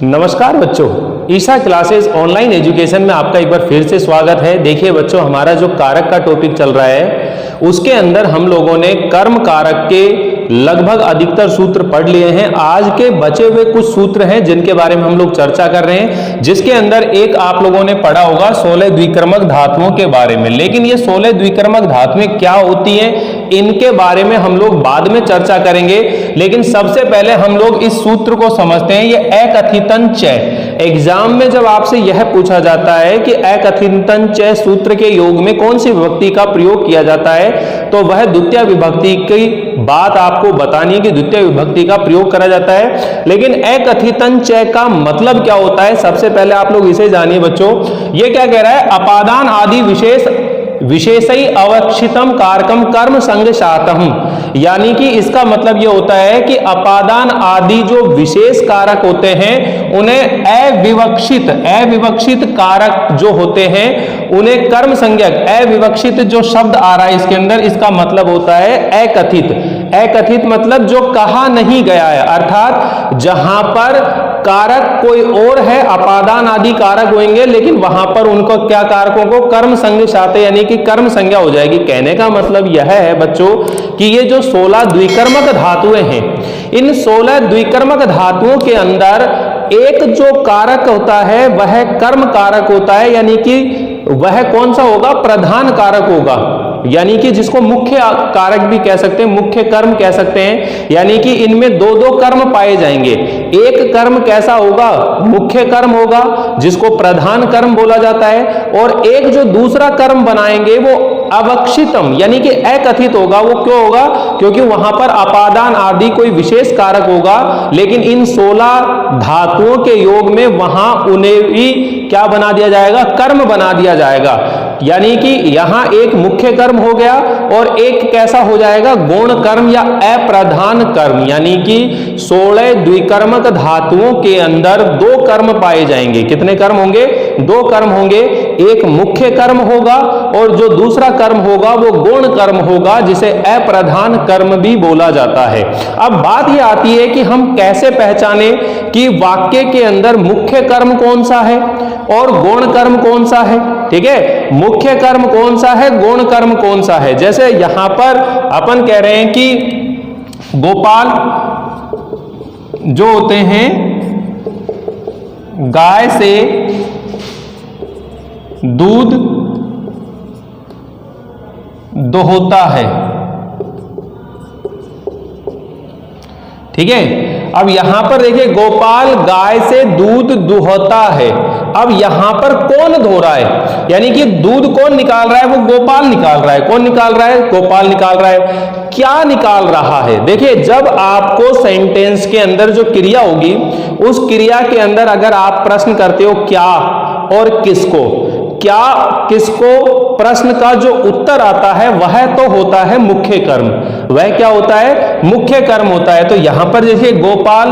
नमस्कार बच्चों, Isha classes online education में आपका एक बार फिर से स्वागत है। देखिए बच्चों, हमारा जो कारक का टॉपिक चल रहा है उसके अंदर हम लोगों ने कर्म कारक के लगभग अधिकतर सूत्र पढ़ लिए हैं। आज के बचे हुए कुछ सूत्र हैं जिनके बारे में हम लोग चर्चा कर रहे हैं, जिसके अंदर एक आप लोगों ने पढ़ा होगा 16 द्विकर्मक धातुओं के बारे में। लेकिन ये 16 द्विकर्मक धातुएं क्या होती हैं इनके बारे में हम लोग बाद में चर्चा करेंगे। लेकिन सबसे पहले हम लोग इस सूत्र को समझते हैं। ये अकथितन चय, एग्जाम में जब आपसे यह पूछा जाता है कि अकथितन चय सूत्र के योग में कौन सी विभक्ति का प्रयोग किया जाता है, तो वह द्वितीय विभक्ति की बात आपको बतानी है कि द्वितीय विभक्ति का प्रयोग करा जाता है। लेकिन अकथितन चय का मतलब क्या होता है, सबसे पहले आप लोग इसे जानिए बच्चों। ये क्या कह रहा है, अपादान आदि विशेषई अवक्षितम कारकम कर्म संग शातम, यानी कि इसका मतलब यह होता है कि अपादान आदि जो विशेष कारक होते हैं उन्हें अविवक्षित कारक जो होते हैं उन्हें कर्म संज्ञक, अविवक्षित जो शब्द आ रहा है इसके अंदर, इसका मतलब होता है अकथित। अकथित मतलब जो कहा नहीं गया है, अर्थात जहां पर कारक कोई और है, अपादान आदि कारक होंगे, लेकिन वहां पर उनको क्या कारकों को कर्म संज्ञा शाते यानी कि कर्म संज्ञा हो जाएगी। कहने का मतलब यह है बच्चों कि ये जो 16 द्विकर्मक धातुएं हैं, इन 16 द्विकर्मक धातुओं के अंदर एक जो कारक होता है वह कर्म कारक होता है, यानी कि वह कौन सा होगा, प्रधान कारक होगा, यानी कि जिसको मुख्य कारक भी कह सकते हैं, मुख्य कर्म कह सकते हैं। यानी कि इनमें दो दो कर्म पाए जाएंगे। एक कर्म कैसा होगा, मुख्य कर्म होगा जिसको प्रधान कर्म बोला जाता है, और एक जो दूसरा कर्म बनाएंगे वो अवक्षितम यानी कि अकथित होगा। वो क्यों होगा, क्योंकि वहां पर अपादान आदि कोई विशेष कारक होगा, लेकिन इन 16 धातुओं के योग में वहां उन्हें भी क्या बना दिया जाएगा, कर्म बना दिया जाएगा। यानी कि यहां एक मुख्य कर्म हो गया और एक कैसा हो जाएगा, गौण कर्म या अप्रधान कर्म। यानी कि 16 द्विकर्मक धातुओं के अंदर दो कर्म पाए जाएंगे। कितने कर्म होंगे, दो कर्म होंगे। एक मुख्य कर्म होगा और जो दूसरा कर्म होगा वो गौण कर्म होगा, जिसे अप्रधान कर्म भी बोला जाता है। अब बात यह आती है कि हम कैसे पहचाने कि वाक्य के अंदर मुख्य कर्म कौन सा है और गौण कर्म कौन सा है। ठीक है, मुख्य कर्म कौन सा है, गौण कर्म कौन सा है। जैसे यहां पर अपन कह रहे हैं कि गोपाल जो होते हैं गाय से दूध दोहता है। ठीक है, अब यहां पर देखिए गोपाल गाय से दूध दुहता है। अब यहां पर कौन धो रहा है, यानी कि दूध कौन निकाल रहा है, वो गोपाल निकाल रहा है। कौन निकाल रहा है, गोपाल निकाल रहा है। क्या निकाल रहा है, देखिए जब आपको सेंटेंस के अंदर जो क्रिया होगी उस क्रिया के अंदर अगर आप प्रश्न करते हो क्या और किसको, क्या किसको, प्रश्न का जो उत्तर आता है वह तो होता है मुख्य कर्म। वह क्या होता है, मुख्य कर्म होता है। तो यहां पर देखिए गोपाल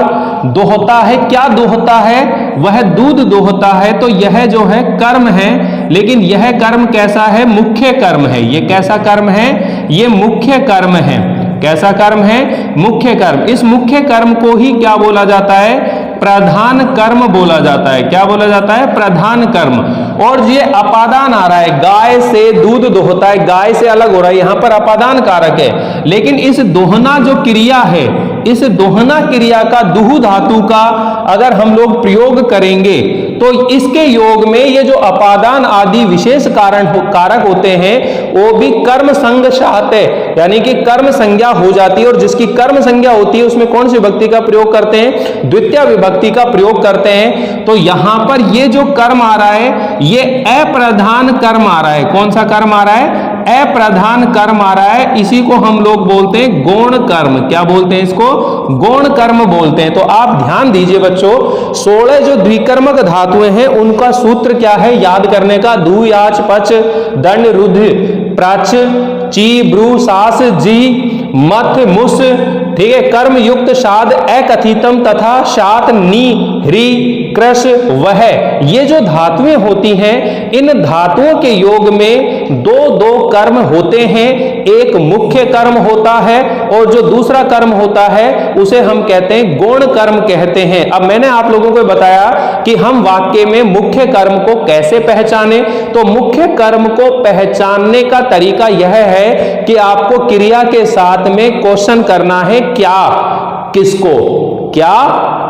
दोहता है, क्या दोहता है, वह दूध दोहता है। तो यह जो है कर्म है, लेकिन यह कर्म कैसा है, मुख्य कर्म है। ये कैसा कर्म है, ये मुख्य कर्म है। कैसा कर्म है, मुख्य कर्म। इस मुख्य कर्म को ही क्या बोला जाता है, प्रधान कर्म बोला जाता है। क्या बोला जाता है, प्रधान कर्म। और ये अपादान आ रहा है, गाय से दूध दोहता है, गाय से अलग हो रहा है, यहां पर अपादान कारक है। लेकिन इस दोहना जो क्रिया है, इस दोहना क्रिया का दुहु धातु का अगर हम लोग प्रयोग करेंगे तो इसके योग में ये जो अपादान आदि विशेष कारक होते हैं वो भी कर्म संग शाते यानी कि कर्म संज्ञा हो जाती है। और जिसकी कर्म संज्ञा होती है उसमें कौन सी विभक्ति का प्रयोग करते हैं, द्वितीय विभक्ति का प्रयोग करते हैं। तो यहां पर ये जो कर्म आ रहा है ये अप्रधान कर्म आ रहा है। कौन सा कर्म आ रहा है, अप्रधान कर्म आ रहा है। इसी को हम लोग बोलते हैं गौण कर्म। क्या बोलते हैं इसको, गौण कर्म बोलते हैं। तो आप ध्यान दीजिए बच्चों, 16 जो द्विकर्मक धातुएं हैं उनका सूत्र क्या है याद करने का, धू याच पच दंड रुद्र प्राच ची ब्रू सास जी मथ मुस। ठीक है। कर्म युक्त शाद एकथितम तथा शात नी ह्री कृष वह, ये जो धातुएं होती हैं, इन धातुओं के योग में दो दो कर्म होते हैं। एक मुख्य कर्म होता है और जो दूसरा कर्म होता है उसे हम कहते हैं गौण कर्म कहते हैं। अब मैंने आप लोगों को बताया कि हम वाक्य में मुख्य कर्म को कैसे पहचाने। तो मुख्य कर्म को पहचानने का तरीका यह है कि आपको क्रिया के साथ में क्वेश्चन करना है, क्या किसको, क्या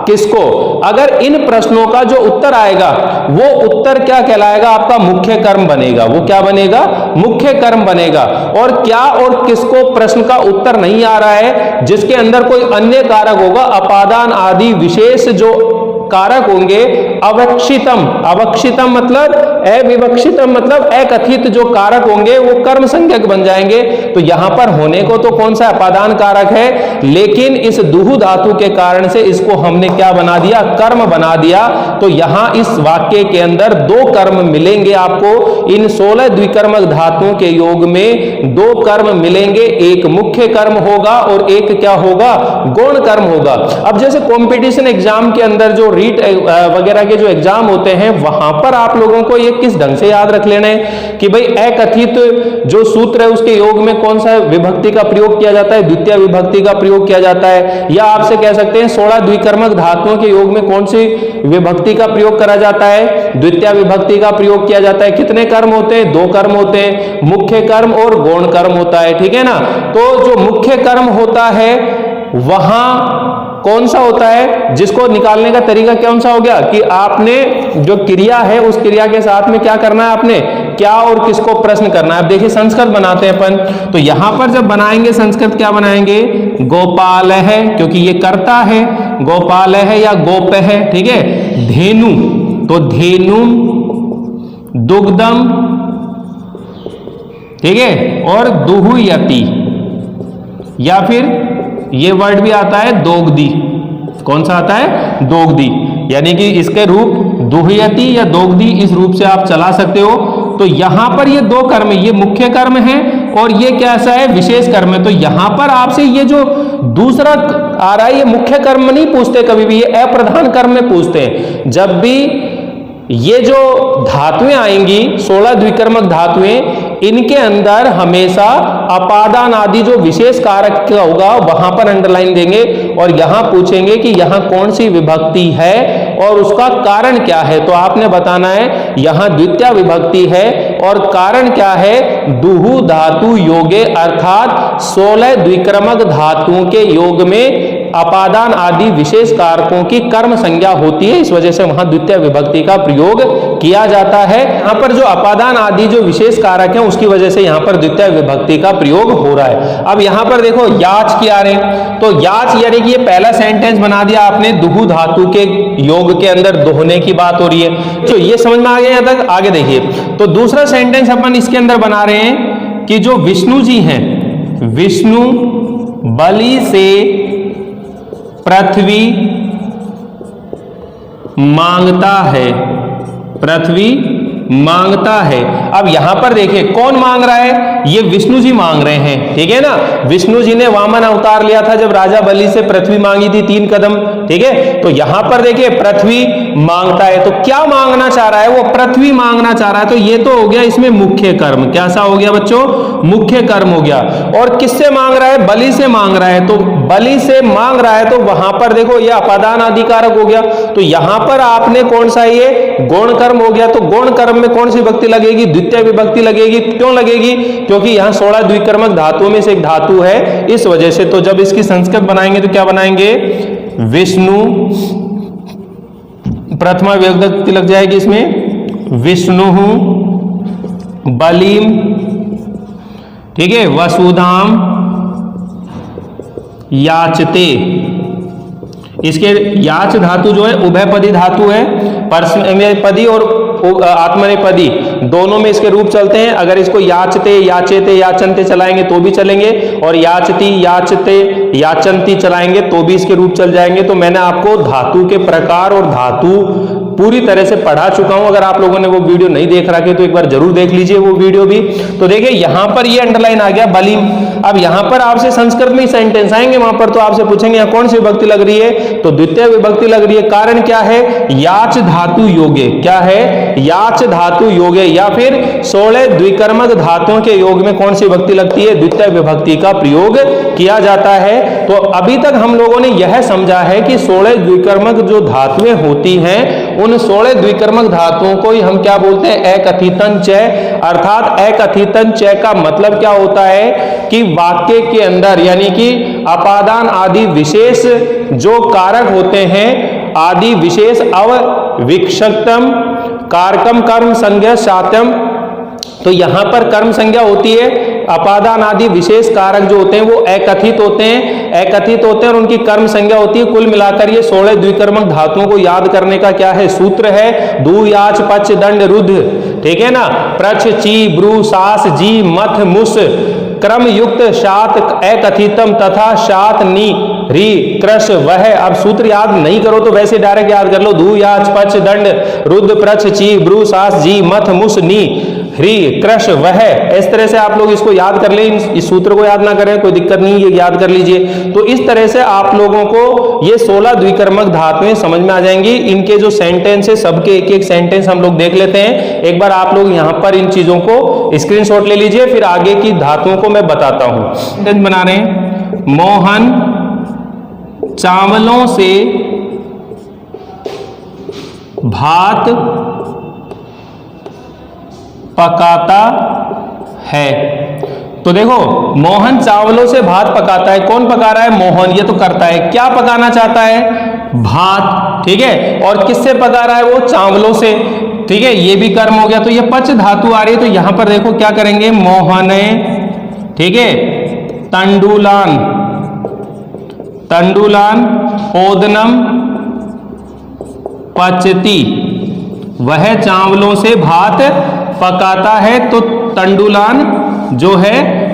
किसको। अगर इन प्रश्नों का जो उत्तर आएगा वो उत्तर क्या कहलाएगा, आपका मुख्य कर्म बनेगा। वो क्या बनेगा, मुख्य कर्म बनेगा। और क्या और किसको प्रश्न का उत्तर नहीं आ रहा है, जिसके अंदर कोई अन्य कारक होगा, अपादान आदि विशेष जो कारक होंगे, अवक्षितम, अवक्षितम मतलब अविवक्षितम मतलब अकथित जो कारक होंगे वो कर्म संज्ञक बन जाएंगे। तो यहां पर होने को तो कौन सा अपादान कारक है, लेकिन इस दुहु धातु के कारण से इसको हमने क्या बना दिया, कर्म बना दिया। तो यहां इस वाक्य के अंदर दो कर्म मिलेंगे आपको। इन 16 द्विकर्मक धातुओं के योग में दो कर्म मिलेंगे, एक मुख्य कर्म होगा और एक क्या होगा, गौण कर्म होगा। अब जैसे कंपटीशन एग्जाम के अंदर जो रीट वगैरह के जो एग्जाम होते हैं, वहां पर आप लोगों को ये किस ढंग से याद रख लेना है कि भाई अकथित जो सूत्र है उसके योग में कौन सा विभक्ति का प्रयोग किया जाता है, द्वितीय विभक्ति का प्रयोग किया जाता है। या आपसे कह सकते हैं 16 द्विकर्मक धातुओं के योग में कौन सी विभक्ति का प्रयोग करा जाता है, द्वितीय विभक्ति का प्रयोग किया जाता है। कितने कर्म होते हैं, दो कर्म होते हैं, मुख्य कर्म और गौण कर्म होता है, ठीक है ना। तो जो मुख्य कर्म होता है वहां कौन सा होता है, जिसको निकालने का तरीका कौन सा हो गया कि आपने जो क्रिया है उस क्रिया के साथ में क्या करना है, आपने क्या और किसको प्रश्न करना है। अब देखिए संस्कृत बनाते हैं अपन, तो यहां पर जब बनाएंगे संस्कृत क्या बनाएंगे, गोपाल है, क्योंकि ये कर्ता है, गोपाल है या गोप है, ठीक है। धेनु, तो धेनु दुग्धम, ठीक है, और दुहुयति, या फिर ये वर्ड भी आता है दोग्धी। कौन सा आता है, दोग्धी, यानी कि इसके रूप दुहयति या दोग्धी, इस रूप से आप चला सकते हो। तो यहां पर ये दो कर्म, ये मुख्य कर्म है और ये कैसा है, विशेष कर्म है। तो यहां पर आपसे ये जो दूसरा आ रहा है ये मुख्य कर्म नहीं पूछते कभी भी, ये अप्रधान कर्म में पूछते हैं। जब भी ये जो धातुएं आएंगी 16 द्विकर्मक धातुएं, इनके अंदर हमेशा अपादान आदि जो विशेष कारक का होगा वहां पर अंडरलाइन देंगे और यहां पूछेंगे कि यहां कौन सी विभक्ति है और उसका कारण क्या है। तो आपने बताना है यहां द्वितीय विभक्ति है और कारण क्या है, दुहु धातु योगे, अर्थात 16 द्विकर्मक धातुओं के योग में अपादान आदि विशेष कारकों की कर्म संज्ञा होती है, इस वजह से वहां द्वितीय विभक्ति का प्रयोग किया जाता है। यहां पर जो अपादान आदि जो विशेष कारक हैं उसकी वजह से यहां पर द्वितीय विभक्ति का प्रयोग हो रहा है। अब यहां पर देखो याच की आ रहे हैं, तो याच यानी कि ये पहला सेंटेंस बना दिया आपने, दुहु धातु के योग के अंदर दोहने की बात हो रही है। तो ये समझ में आ गया यहां तक, आगे देखिए। तो दूसरा सेंटेंस अपन इसके अंदर बना रहे हैं कि जो विष्णु जी हैं, विष्णु बलि से पृथ्वी मांगता है, पृथ्वी मांगता है। अब यहां पर देखिए कौन मांग रहा है, ये विष्णु जी मांग रहे हैं, ठीक है ना। विष्णु जी ने वामन अवतार लिया था जब राजा बलि से पृथ्वी मांगी थी 3 कदम, ठीक है। तो यहां पर देखिए पृथ्वी मांगता है, तो क्या मांगना चाह रहा है, वो पृथ्वी मांगना चाह रहा है। तो ये तो हो गया इसमें मुख्य कर्म, कैसा हो गया बच्चों, मुख्य कर्म हो गया। और किससे मांग रहा है, बलि से मांग रहा है, तो बलि से मांग रहा है, तो वहां पर देखो ये अपादान आदि कारक हो गया। तो यहां पर आपने कौन सा, ये गौण कर्म हो गया। तो गौण कर्म में कौन सी विभक्ति लगेगी, द्वितीय विभक्ति लगेगी। क्यों लगेगी, क्योंकि यहां 16 द्विकर्मक धातुओं में से एक धातु है, इस वजह से। तो जब इसकी संस्कृत बनाएंगे तो क्या बनाएंगे, विष्णु, प्रथमा विभक्ति लग जाएगी इसमें, विष्णु बलिम, ठीक है, वसुधाम याचते। इसके याच धातु जो है उभयपदी धातु है, परस्मैपदी और आत्मनेपदी दोनों में इसके रूप चलते हैं। अगर इसको याचते, याचेते, याचनते चलाएंगे तो भी चलेंगे, और याचती, याचते, याचंती चलाएंगे तो भी इसके रूप चल जाएंगे। तो मैंने आपको धातु के प्रकार और धातु पूरी तरह से पढ़ा चुका हूं। अगर आप लोगों ने वो वीडियो नहीं देख रखे तो एक बार जरूर देख लीजिए वो वीडियो भी। तो देखिए यहां पर ये अंडरलाइन आ गया बलीम। अब यहां पर आपसे संस्कृत में सेंटेंस आएंगे, वहां पर तो आपसे पूछेंगे यहां कौन सी विभक्ति लग रही है, तो द्वितीय विभक्ति लग रही है। कारण क्या है, याच धातु योगे। क्या है, याच धातु योगे, या फिर 16 द्विकर्मक धातुओं के योग में कौन सी विभक्ति लगती है, द्वितीय विभक्ति का प्रयोग किया जाता है। तो अभी तक हम लोगों ने यह समझा है कि 16 द्विकर्मक जो धातुएं होती हैं उन 16 द्विकर्मक धातुओं को ही हम क्या बोलते हैं, अकथितन चय। अर्थात अकथितन चय का मतलब क्या होता है कि वाक्य के अंदर यानी कि अपादान आदि विशेष जो कारक होते हैं, आदि विशेष अविक्षक्तम कारकम कर्म संज्ञा सात्यम। तो यहां पर कर्म संज्ञा होती है, अपादान आदि विशेष कारक जो होते हैं वो अकथित होते हैं, अकथित होते हैं और उनकी कर्म संज्ञा होती है। कुल मिलाकर ये 16 द्विकर्मक धातुओं को याद करने का क्या है, सूत्र है, दू याच पच दंड रुद्ध, ठीक है ना, प्रच ची ब्रू सास जी मथ मुस क्रम युक्त शात अकथितम तथा शात नी री क्रश वह। अब सूत्र याद नहीं करो तो वैसे डायरेक्ट याद कर लो, धू याच पच दंड रुद्र प्रच ची ब्रू सास जी मथ मुस नी ह्री क्रश वह। इस तरह से आप लोग इसको याद कर लें, इस सूत्र को याद ना करें कोई दिक्कत नहीं, ये याद कर लीजिए। तो इस तरह से आप लोगों को ये 16 द्विकर्मक धातुएं समझ में आ जाएंगी। इनके जो सेंटेंस है सबके एक एक सेंटेंस हम लोग देख लेते हैं। एक बार आप लोग यहां पर इन चीजों को स्क्रीनशॉट ले लीजिए, फिर आगे की धातुओं को मैं बताता हूं। सेंटेंस बना रहे हैं, मोहन चावलों से भात पकाता है। तो देखो मोहन चावलों से भात पकाता है, कौन पका रहा है, मोहन, ये तो करता है। क्या पकाना चाहता है, भात, ठीक है, और किससे पका रहा है वो, चावलों से, ठीक है, ये भी कर्म हो गया। तो ये पच धातु आ रही है, तो यहां पर देखो क्या करेंगे, मोहने, ठीक है, तंडुलान, तंडुलान ओदनम पचती, वह चावलों से भात पकाता है। तो तंडुलान जो है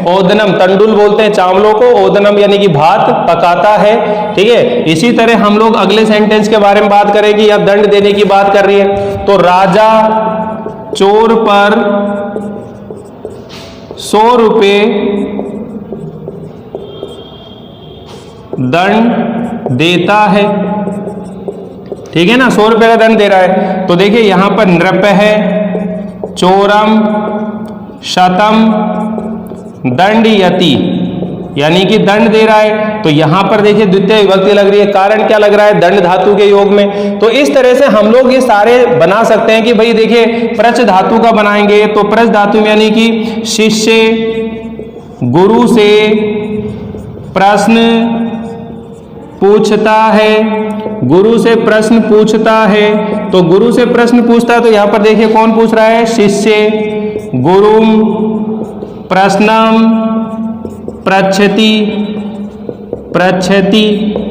ओदनम, तंडुल बोलते हैं चावलों को, ओदनम यानी कि भात पकाता है, ठीक है। इसी तरह हम लोग अगले सेंटेंस के बारे में बात करेंगे, या दंड देने की बात कर रही है। तो राजा चोर पर 100 रुपये दंड देता है, ठीक है ना, 100 रुपये का दंड दे रहा है। तो देखिए यहां पर नृप है, चोरम शतम दंडयति, यानी कि दंड दे रहा है। तो यहां पर देखिए द्वितीय विभक्ति लग रही है, कारण क्या लग रहा है, दंड धातु के योग में। तो इस तरह से हम लोग ये सारे बना सकते हैं कि भाई देखिए प्रच धातु का बनाएंगे, तो प्रच धातु में यानी कि शिष्य गुरु से प्रश्न पूछता है, गुरु से प्रश्न पूछता है। तो गुरु से प्रश्न पूछता है, तो यहां पर देखिए कौन पूछ रहा है, शिष्य गुरुम प्रश्नम पृच्छति, पृच्छति।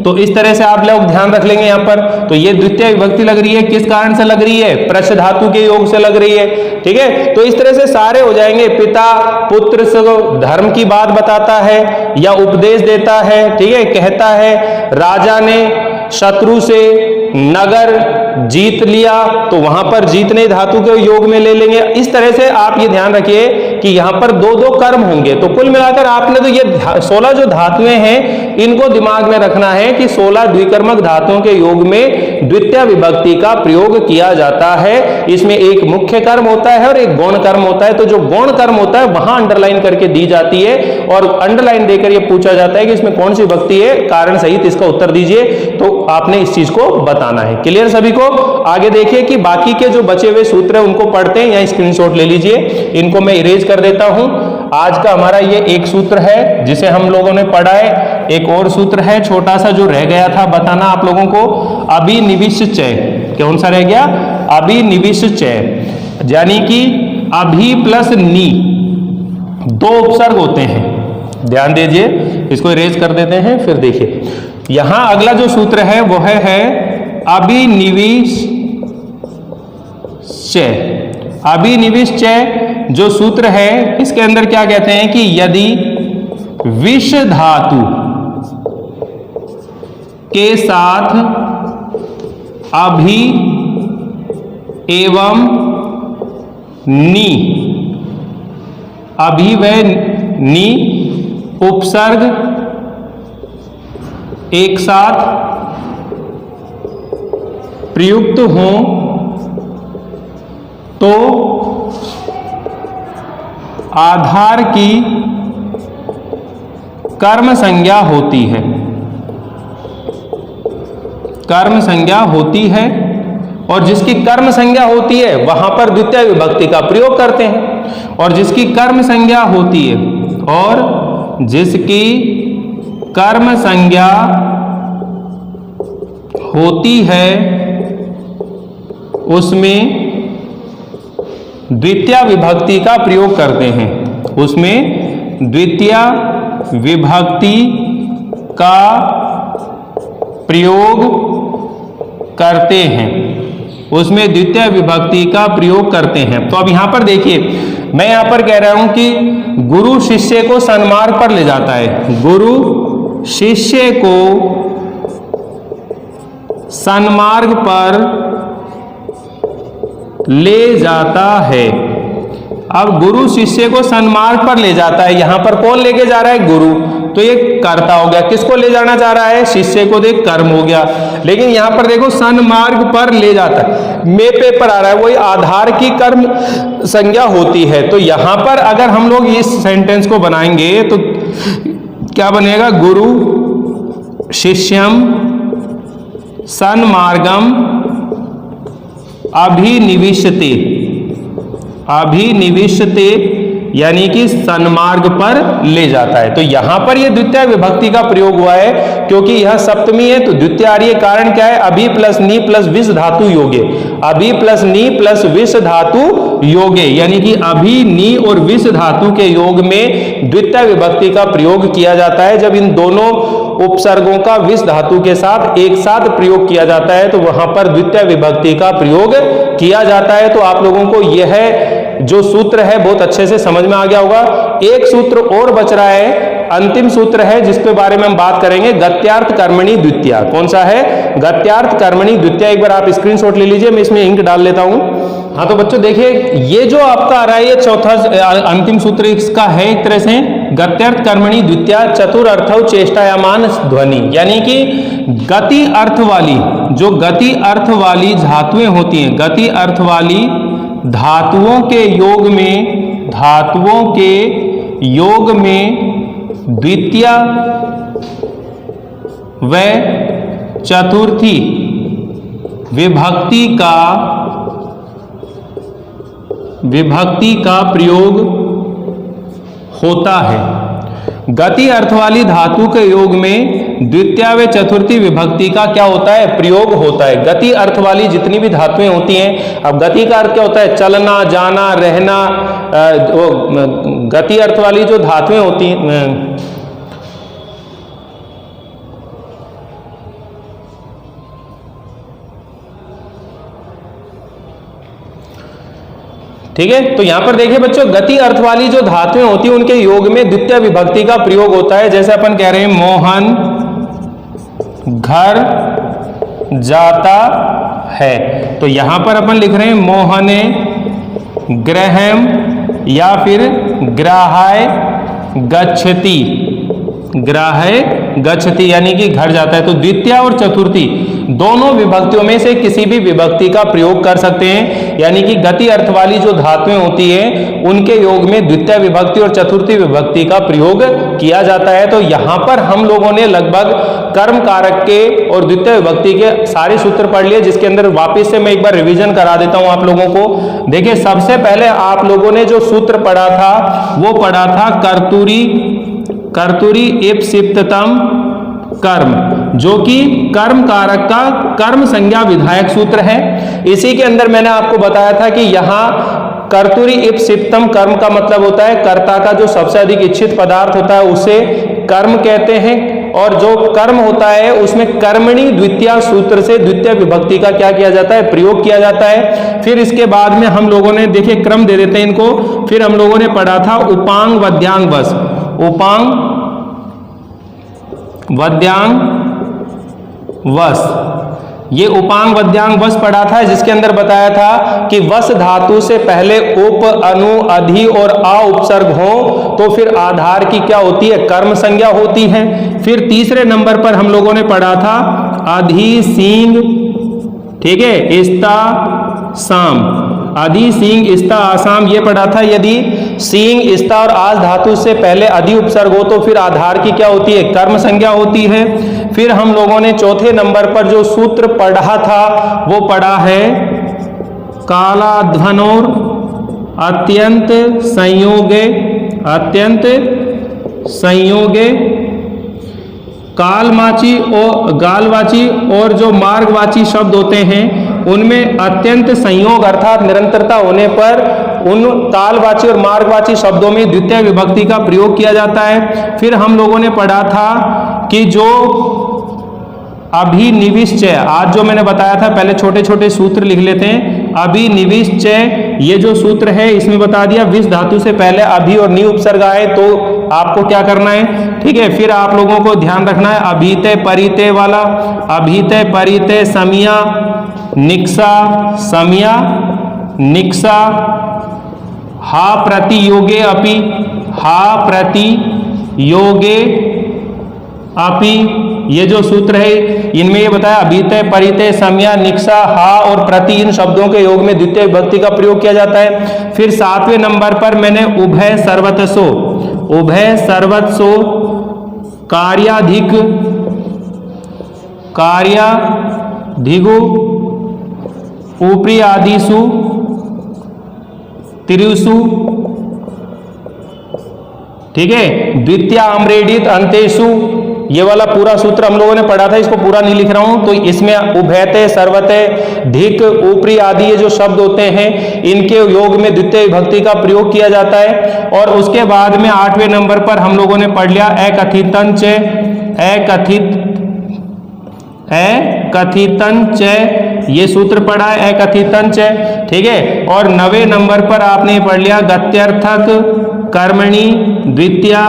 तो इस तरह से आप लोग ध्यान रख लेंगे यहां पर। तो ये द्वितीय विभक्ति लग रही है, किस कारण से लग रही है, प्रश धातु के योग से लग रही है, ठीक है। तो इस तरह से सारे हो जाएंगे। पिता पुत्र से धर्म की बात बताता है या उपदेश देता है, ठीक है, कहता है। राजा ने शत्रु से नगर जीत लिया, तो वहां पर जीतने धातु के योग में ले लेंगे। इस तरह से आप ये ध्यान रखिए कि यहां पर दो दो कर्म होंगे। तो कुल मिलाकर आपने तो ये 16 जो धातुएं हैं इनको दिमाग में रखना है कि 16 द्विकर्मक धातुओं के योग में द्वितीय विभक्ति का प्रयोग किया जाता है। इसमें एक मुख्य कर्म होता है और एक गौण कर्म होता है। तो जो गौण कर्म होता है वहां अंडरलाइन करके दी जाती है और अंडरलाइन देकर यह पूछा जाता है कि इसमें कौन सी विभक्ति है, कारण सहित इसका उत्तर दीजिए। तो आपने इस चीज को बताना है। क्लियर सभी को? आगे देखिए कि बाकी के जो बचे हुए सूत्र है उनको पढ़ते हैं, या स्क्रीनशॉट ले लीजिए। इनको मैं इरेज कर देता हूं। आज का हमारा ये एक सूत्र है जिसे हम लोगों ने पढ़ा है। एक और सूत्र है छोटा सा जो रह गया था बताना आप लोगों को, अभिनिविष्चय। कौन सा रह गया? अभिनिविष्चय, यानी कि अभि प्लस नी दो उपसर्ग होते हैं। ध्यान दीजिए, इसको इरेज कर देते हैं। फिर देखिए यहां अगला जो सूत्र है वो है अभिनिविष्चय। अभिनिविष्चय जो सूत्र है इसके अंदर क्या कहते हैं कि यदि विष धातु के साथ अभि एवं नी, अभी व नी उपसर्ग एक साथ प्रयुक्त हों तो आधार की कर्म संज्ञा होती है। कर्म संज्ञा होती है, और जिसकी कर्म संज्ञा होती है वहां पर द्वितीय विभक्ति का प्रयोग करते हैं। और जिसकी कर्म संज्ञा होती है, और जिसकी कर्म संज्ञा होती है उसमें द्वितीय विभक्ति का प्रयोग करते हैं। उसमें द्वितीय विभक्ति का प्रयोग करते हैं। उसमें द्वितीय विभक्ति का प्रयोग करते हैं। तो अब यहां पर देखिए, मैं यहां पर कह रहा हूं कि गुरु शिष्य को सन्मार्ग पर ले जाता है। गुरु शिष्य को सन्मार्ग पर ले जाता है। अब गुरु शिष्य को सन्मार्ग पर ले जाता है, यहां पर कौन लेके जा रहा है? गुरु। तो ये कर्ता हो गया। किसको ले जाना चाह रहा है? शिष्य को। देख, कर्म हो गया। लेकिन यहां पर देखो, सन्मार्ग पर ले जाता है, मे पे पर आ रहा है, वही आधार की कर्म संज्ञा होती है। तो यहां पर अगर हम लोग इस सेंटेंस को बनाएंगे तो क्या बनेगा? गुरु शिष्यम सन्मार्गम अभिनिविशते। अभिनिविशते यानी कि सन्मार्ग पर ले जाता है। तो यहां पर यह द्वितीय विभक्ति का प्रयोग हुआ है, क्योंकि यह सप्तमी है। तो द्वितीय आ रही है, कारण क्या है? अभि प्लस नी प्लस विस धातु योगे। अभि प्लस नी प्लस विस धातु योगे, यानी कि अभि, नी और विस धातु के योग में द्वितीय विभक्ति का प्रयोग किया जाता है। जब इन दोनों उपसर्गों का विस धातु के साथ एक साथ प्रयोग किया जाता है तो वहां पर द्वितीय विभक्ति का प्रयोग किया जाता है। तो आप लोगों को यह जो सूत्र है बहुत अच्छे से समझ में आ गया होगा। एक सूत्र और बच रहा है, अंतिम सूत्र है जिसके बारे में हम बात करेंगे, गत्यार्थ कर्मणि द्वितीया। कौन सा है? गत्यार्थ कर्मणि द्वितीया। एक बार आप स्क्रीनशॉट ले लीजिए, मैं इसमें इंक डाल लेता हूं। हाँ, तो बच्चों देखिए, ये जो आपका आ रहा है, ये चौथा अंतिम सूत्र इसका है एक तरह से गत्यार्थ कर्मणि द्वितीया चतुर्थौ चेष्टायमान ध्वनि, यानी कि गति अर्थ वाली, जो गति अर्थ वाली धातुएं होती हैं, गति अर्थ वाली धातुओं के योग में, धातुओं के योग में द्वितीय व चतुर्थी विभक्ति का प्रयोग होता है। गति अर्थ वाली धातु के योग में द्वितीय व चतुर्थी विभक्ति का क्या होता है? प्रयोग होता है। गति अर्थ वाली जितनी भी धातुएं होती हैं, अब गति का अर्थ क्या होता है? चलना, जाना, रहना। गति अर्थ वाली जो धातुएं होती हैं, ठीक है। तो यहां पर देखिए बच्चों, गति अर्थ वाली जो धातुएं होती हैं उनके योग में द्वितीय विभक्ति का प्रयोग होता है। जैसे अपन कह रहे हैं, मोहन घर जाता है, तो यहां पर अपन लिख रहे हैं मोहने गृहम, या फिर ग्राहाय गच्छति। ग्राहाय गच्छति यानी कि घर जाता है। तो द्वितीय और चतुर्थी दोनों विभक्तियों में से किसी भी विभक्ति का प्रयोग कर सकते हैं, यानी कि गति अर्थ वाली जो धातुएं होती हैं उनके योग में द्वितीय विभक्ति और चतुर्थी विभक्ति का प्रयोग किया जाता है। तो यहां पर हम लोगों ने लगभग कर्म कारक के और द्वितीय विभक्ति के सारे सूत्र पढ़ लिए, जिसके अंदर वापस से मैं एक बार रिवीजन करा देता हूं आप लोगों को। देखिए, सबसे पहले आप लोगों ने जो सूत्र पढ़ा था वो पढ़ा था कर्तुरी इप्सिप्ततम कर्म, जो कि कर्म कारक का कर्म संज्ञा विधायक सूत्र है। इसी के अंदर मैंने आपको बताया था कि यहां कर्तुरी इप्सिप्तम कर्म का मतलब होता है कर्ता का जो सबसे अधिक इच्छित पदार्थ होता है उसे कर्म कहते हैं, और जो कर्म होता है उसमें कर्मणि द्वितीया सूत्र से द्वितीय विभक्ति का क्या किया जाता है? प्रयोग किया जाता है। फिर इसके बाद में हम लोगों ने, देखिए क्रम दे देते हैं इनको, फिर हम लोगों ने पढ़ा था उपांग वद्यांग वस। उपांग वद्यांग वस, ये उपांग वद्यांग वस पढ़ा था, जिसके अंदर बताया था कि वस धातु से पहले उप, अनु, अधि और आ उपसर्ग हो तो फिर आधार की क्या होती है, कर्म संज्ञा होती है। फिर तीसरे नंबर पर हम लोगों ने पढ़ा था अधि सींग, ठीक है, इस्ता साम, अधि सींग इस्ता आसाम, ये पढ़ा था। यदि सींग इस्ता और आस धातु से पहले अधि उपसर्ग हो तो फिर आधार की क्या होती है, कर्म संज्ञा होती है। फिर हम लोगों ने चौथे नंबर पर जो सूत्र पढ़ा था वो पढ़ा है कालाध्वनोर अत्यंत संयोगे, अत्यंत संयोगे कालवाची और गालवाची और जो मार्गवाची शब्द होते हैं उनमें अत्यंत संयोग अर्थात निरंतरता होने पर उन कालवाची और मार्गवाची शब्दों में द्वितीय विभक्ति का प्रयोग किया जाता है। फिर हम लोगों ने पढ़ा था कि जो अभिनिविश्चय, आज जो मैंने बताया था, पहले छोटे छोटे सूत्र लिख लेते हैं। अभिनिविश्चय ये जो सूत्र है इसमें बता दिया विस धातु से पहले अभि और नि उपसर्ग आए तो आपको क्या करना है, ठीक है। फिर आप लोगों को ध्यान रखना है अभिते परिते वाला, अभिते परिते समिया निक्सा, समिया निक्सा, हा प्रति योगे अपि, हा प्रति योगे अपि, ये जो सूत्र है इनमें ये बताया अभितय परितय समया निक्सा हा और प्रति इन शब्दों के योग में द्वितीय विभक्ति का प्रयोग किया जाता है। फिर सातवें नंबर पर मैंने उभय सर्वतसो, उभय सर्वतसो कार्याधिक, कार्याधिगु ऊपरी आदिसु त्रिसु, ठीक है, द्वितीय आम्रेडित अंतेषु, ये वाला पूरा सूत्र हम लोगों ने पढ़ा था, इसको पूरा नहीं लिख रहा हूं। तो इसमें उभयते सर्वते धिक ऊपरी आदि ये जो शब्द होते हैं इनके योग में द्वितीय विभक्ति का प्रयोग किया जाता है। और उसके बाद में आठवें नंबर पर हम लोगों ने पढ़ लिया अकथितंच, अकथितंच, ये सूत्र पढ़ा है अकथितंच, ठीक है। और नवे नंबर पर आपने पढ़ लिया गत्यर्थक कर्मणि द्वितीया,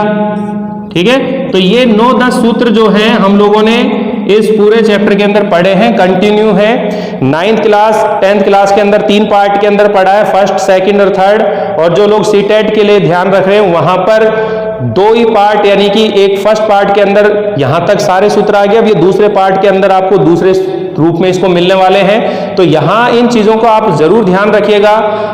ठीक है। तो ये 9-10 सूत्र जो हैं हम लोगों ने इस पूरे चैप्टर के अंदर पढ़े हैं, कंटिन्यू है। 9th क्लास 10th क्लास के अंदर 3 पार्ट के अंदर पढ़ा है, फर्स्ट, सेकंड और थर्ड। और जो लोग सीटेट के लिए ध्यान रख रहे हैं वहां पर 2 ही पार्ट, यानी कि एक फर्स्ट पार्ट के अंदर यहां तक सारे सूत्र आ गए, अब ये दूसरे पार्ट के अंदर आपको दूसरे रूप में इसको मिलने वाले हैं। तो यहां इन चीजों को आप जरूर ध्यान रखिएगा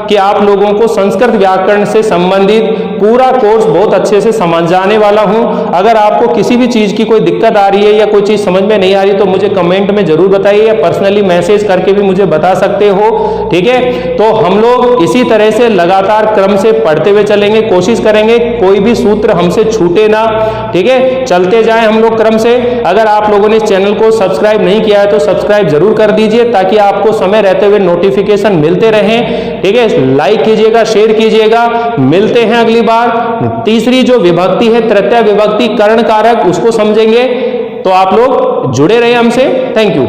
कि आप लोगों को संस्कृत व्याकरण से संबंधित पूरा कोर्स बहुत अच्छे से समझ जाने वाला हूं। अगर आपको किसी भी चीज की कोई दिक्कत आ रही है या कोई चीज समझ में नहीं आ रही तो मुझे कमेंट में जरूर बताइए या पर्सनली मैसेज करके भी मुझे बता सकते हो, ठीक है। तो हम लोग इसी तरह से लगातार क्रम से पढ़ते हुए चलेंगे, कोशिश करेंगे कोई भी सूत्र हमसे छूटे ना, ठीक है। चलते जाएं हम लोग क्रम से। अगर आप लोगों ने इस चैनल को सब्सक्राइब नहीं किया है तो सब्सक्राइब जरूर कर दीजिए ताकि आपको समय रहते हुए नोटिफिकेशन मिलते रहें, ठीक है। लाइक कीजिएगा, शेयर कीजिएगा। मिलते हैं अगली बार। तीसरी जो विभक्ति है तृतीय विभक्ति कर्ण कारक, उसको समझेंगे। तो आप लोग जुड़े रहे हमसे। Thank you.